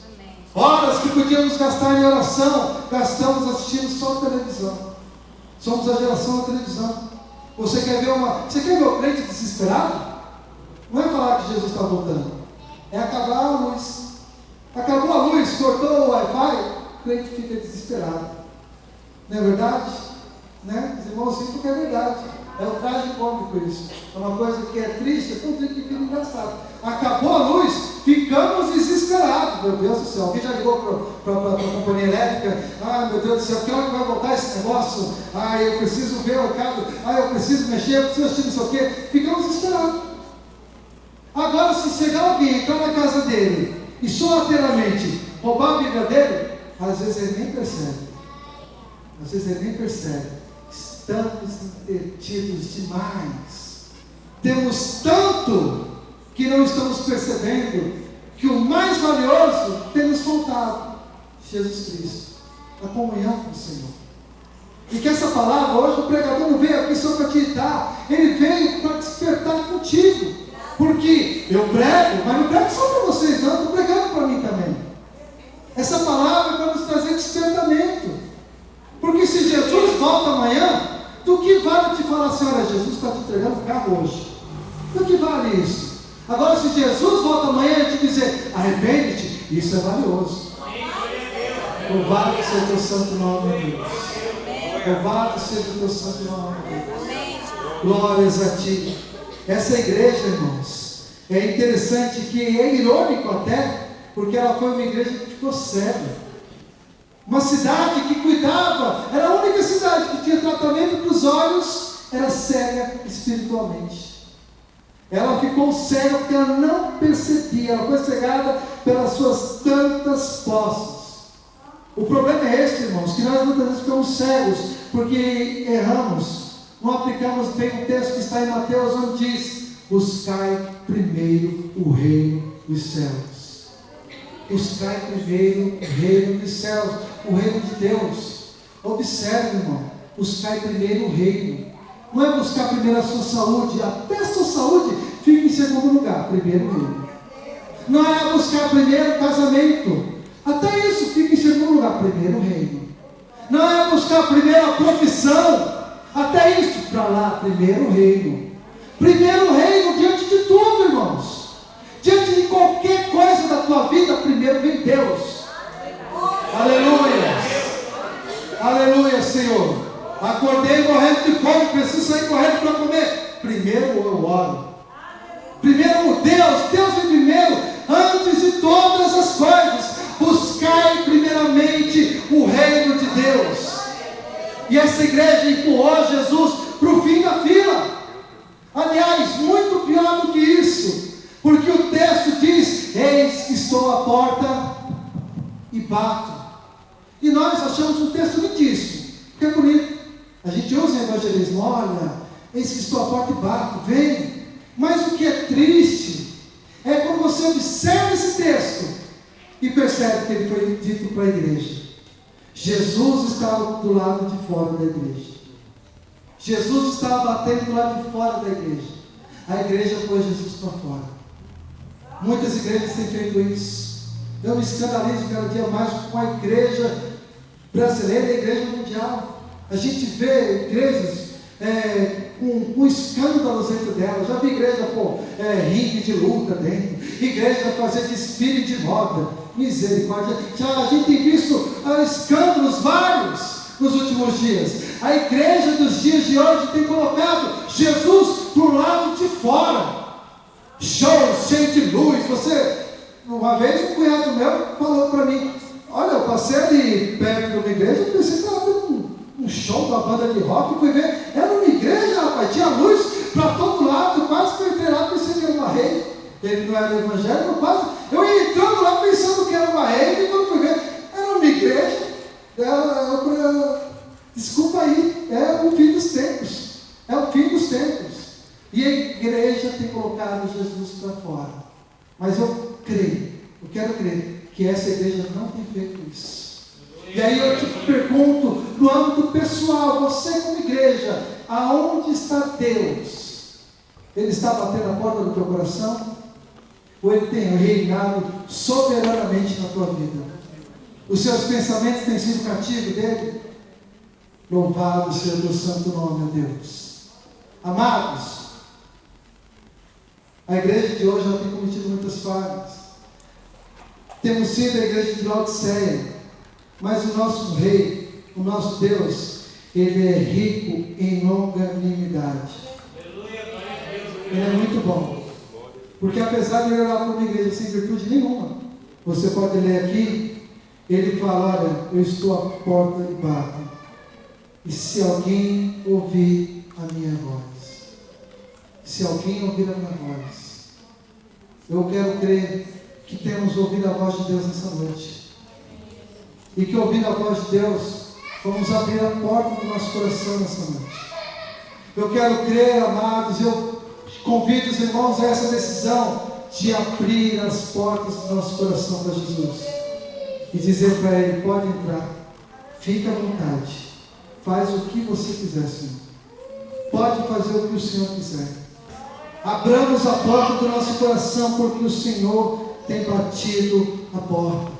Horas que podíamos gastar em oração, gastamos assistindo só televisão. Somos a geração da televisão. Você quer ver o crente desesperado? Não é falar que Jesus está voltando, é acabar a luz. Acabou a luz, cortou o Wi-Fi, o crente fica desesperado. Não é verdade? Né? Os irmãos dizem que é verdade. É um traje cômico isso. É uma coisa que é triste, é tão triste que fica engraçado. Acabou a luz, ficamos desesperados. Meu Deus do céu, alguém já ligou para a companhia elétrica? Ah, meu Deus do céu, que hora que vai voltar esse negócio? Ah, eu preciso ver o cabo. Ah, eu preciso mexer, eu preciso assistir não sei o quê. Ficamos desesperados. Agora, se chegar alguém, entrar na casa dele e sorrateiramente roubar a Bíblia dele, às vezes ele nem percebe. Às vezes ele nem percebe. Estamos entretidos demais. Temos tanto que não estamos percebendo que o mais valioso tem nos faltado: Jesus Cristo, a comunhão com o Senhor. E que essa palavra, hoje o pregador não veio aqui só para te dar, ele veio para despertar contigo. Porque eu prego, mas não prego só para vocês, não, estou pregando para mim também. Essa palavra é para nos trazer despertamento. Porque se Jesus volta amanhã, do que vale te falar assim: olha, Jesus está te entregando o carro hoje? Do que vale isso? Agora, se Jesus volta amanhã e te dizer: arrepende-te, isso é valioso. Louvado seja o teu santo nome, Deus. Louvado seja o teu santo nome, Deus. Glórias a ti. Essa igreja, irmãos, é interessante que é irônico até, porque ela foi uma igreja que ficou cega. Uma cidade que cuidava, era a única cidade que tinha tratamento para os olhos, era cega espiritualmente. Ela ficou cega porque ela não percebia, ela foi cegada pelas suas tantas posses. O problema é esse, irmãos, que nós muitas vezes ficamos cegos porque erramos. não aplicamos bem o texto que está em Mateus, onde diz: buscai primeiro o reino dos céus. Buscai primeiro o reino dos céus, o reino de Deus. Observe, irmão, buscai primeiro o reino. Não é buscar primeiro a sua saúde, até a sua saúde fica em segundo lugar, primeiro o reino. Não é buscar primeiro o casamento, até isso fica em segundo lugar, primeiro o reino. Não é buscar primeiro a profissão, até isso, para lá, primeiro o reino. Primeiro o reino diante de tudo, irmãos. Diante de qualquer coisa da tua vida, primeiro vem Deus. Aleluia. Aleluia, Senhor. Acordei morrendo de fome, preciso sair correndo para comer. Primeiro eu oro. Primeiro Deus vem primeiro, antes de todas as coisas. Buscai primeiramente o reino de Deus. E essa igreja empurrou Jesus para o fim da fila. Aliás, muito pior do que isso, porque o texto diz: eis que estou à porta e bato. E nós achamos um texto lindíssimo, que é bonito. A gente usa em evangelismo: olha, eis que estou à porta e bato, vem. Mas o que é triste é quando você observa esse texto e percebe que ele foi dito para a igreja. Jesus estava do lado de fora da igreja. Jesus estava batendo do lado de fora da igreja. A igreja pôs Jesus para fora. Muitas igrejas têm feito isso. Eu me escandalizo cada dia mais com a igreja brasileira e a igreja mundial. A gente vê igrejas com escândalos dentro delas. Já vi igreja ringue de luta dentro, igreja fazer desfile de moda. Misericórdia. A gente tem visto escândalos vários nos últimos dias. A igreja dos dias de hoje tem colocado Jesus para o lado de fora. Show, cheio de luz. Uma vez um cunhado meu falou para mim: olha, eu passei ali perto de uma igreja, eu pensei que estava tendo um show da banda de rock, fui ver, era uma igreja, rapaz, tinha luz para todo lado, quase que eu entrei lá, pensei que era uma rave. Ele não era evangélico, quase, eu ia entrando lá pensando que era uma rave, e quando fui ver, era uma igreja. Desculpa aí, é o fim dos tempos, é o fim dos tempos, e a igreja tem colocado Jesus para fora. Mas eu quero crer que essa igreja não tem feito isso. E aí eu te pergunto, no âmbito pessoal, você como igreja, aonde está Deus? Ele está batendo a porta do teu coração? Ou Ele tem reinado soberanamente na tua vida? Os seus pensamentos têm sido cativos dele? Louvado seja o teu santo nome, ó Deus. Amados, a igreja de hoje ela tem cometido muitas falhas. Temos sido a igreja de Laodiceia, mas o nosso Rei, o nosso Deus, Ele é rico em longanimidade. Ele é muito bom. Porque apesar de ele olhar para uma igreja sem virtude nenhuma, você pode ler aqui, ele fala: olha, eu estou à porta e bato. E se alguém ouvir a minha voz, se alguém ouvir a minha voz, eu quero crer que temos ouvido a voz de Deus nessa noite. E que ouvindo a voz de Deus, vamos abrir a porta do nosso coração nessa noite. Eu quero crer, amados, eu convido os irmãos a essa decisão de abrir as portas do nosso coração para Jesus. E dizer para Ele: pode entrar, fica à vontade, faz o que você quiser, Senhor. Pode fazer o que o Senhor quiser. Abramos a porta do nosso coração, porque o Senhor tem batido a porta.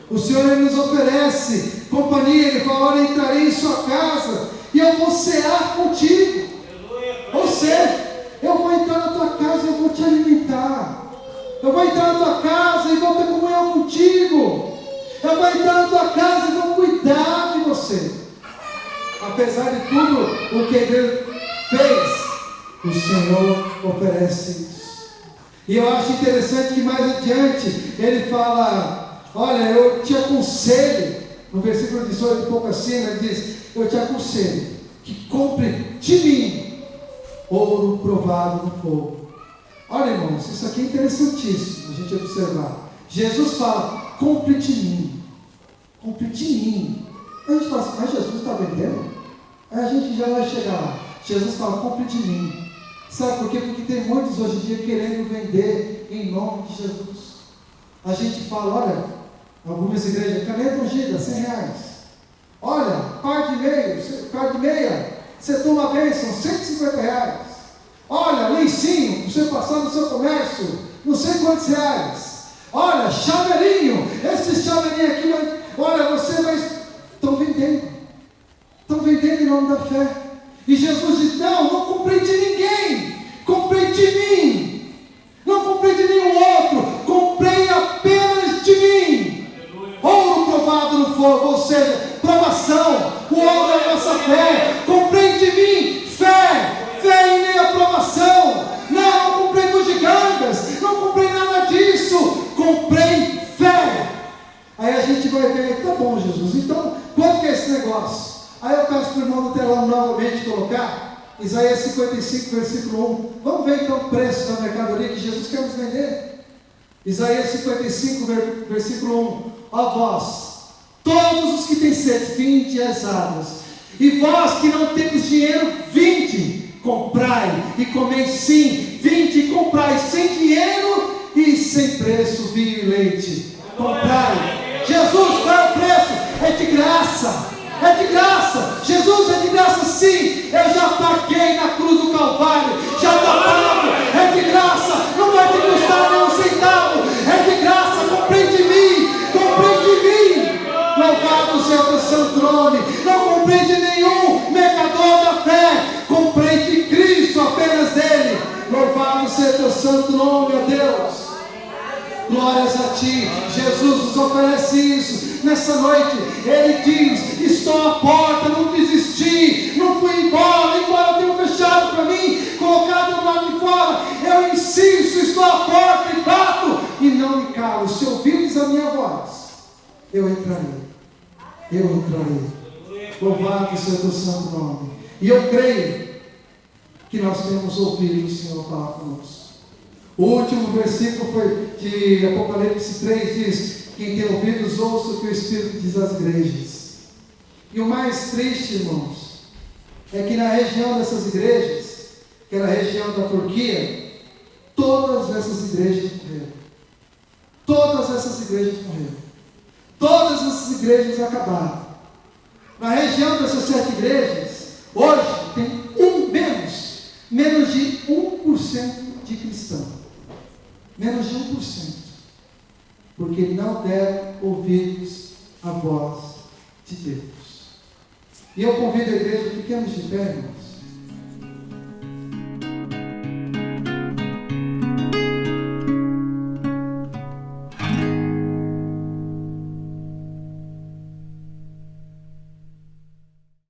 O Senhor Ele nos oferece companhia. Ele fala: olha, entrarei em sua casa e eu vou cear contigo. Ou seja, eu vou entrar na tua casa e eu vou te alimentar. Eu vou entrar na tua casa e vou ter comunhão contigo. Eu vou entrar na tua casa e vou cuidar de você. Apesar de tudo o que Deus fez, o Senhor oferece isso. E eu acho interessante que mais adiante Ele fala: olha, eu te aconselho, no versículo 18, um pouco acima, Ele diz: eu te aconselho que compre de mim ouro provado no fogo. Olha, irmãos, isso aqui é interessantíssimo a gente observar. Jesus fala: compre de mim. Compre de mim. A gente fala assim: mas Jesus está vendendo? Aí a gente já vai chegar lá. Jesus fala, compre de mim. Sabe por quê? Porque tem muitos hoje em dia querendo vender em nome de Jesus. A gente fala, olha, algumas igrejas, caneta ungida, R$100. Olha, par de meia, você toma a bênção, R$150. Olha, lencinho, para você passar no seu comércio, não sei quantos reais. Olha, chaveirinho, esse chaveirinho aqui, olha, você vai... Estão vendendo em nome da fé. E Jesus diz, não comprei de ninguém, comprei de mim. Não comprei de nenhum outro, comprei apenas de mim. Ouro provado no fogo, ou seja, provação, o ouro é a nossa fé. Comprei de mim, fé em meio à provação. Não comprei bugigangas, não comprei nada disso, comprei fé. Aí a gente vai ver, tá bom, Jesus, então quanto que é esse negócio? Aí eu peço para o irmão do telão novamente colocar Isaías 55, versículo 1. Vamos ver então o preço da mercadoria que Jesus quer nos vender. Isaías 55, versículo 1. Ó vós, todos os que têm sede, vinde às águas. E vós que não tendes dinheiro, vinde, comprai e comei, sim. Vinde e comprai sem dinheiro e sem preço, vinho e leite. Comprai. Jesus, qual é o preço? É de graça. É de graça, Jesus é de graça sim, eu já paguei na cruz do Calvário, já está pago, é de graça, não vai te custar nenhum centavo, é de graça, comprei de mim, louvado seja o seu nome, não comprei de nenhum mercador da fé, comprei de Cristo, apenas dele, louvado seja o santo nome, ó Deus. Glórias a ti, Jesus nos oferece isso nessa noite. Ele diz: estou à porta, não desisti, não fui embora tenho fechado para mim, colocado do lado de fora. Eu insisto, estou à porta e bato e não me calo. Se ouvires a minha voz, eu entrarei. Louvado seja o santo nome. E eu creio que nós temos ouvido o Senhor falar conosco. O último versículo foi de Apocalipse 3, diz: quem tem ouvidos, ouça o que o Espírito diz às igrejas. E o mais triste, irmãos, é que na região dessas igrejas, que era a região da Turquia, todas essas igrejas morreram. Todas essas igrejas acabaram. Na região dessas 7 igrejas, hoje tem menos de 1% de cristãos. Menos de 1%, porque não deram ouvidos à voz de Deus. E eu convido a igreja, fiquemos de pé, irmãos.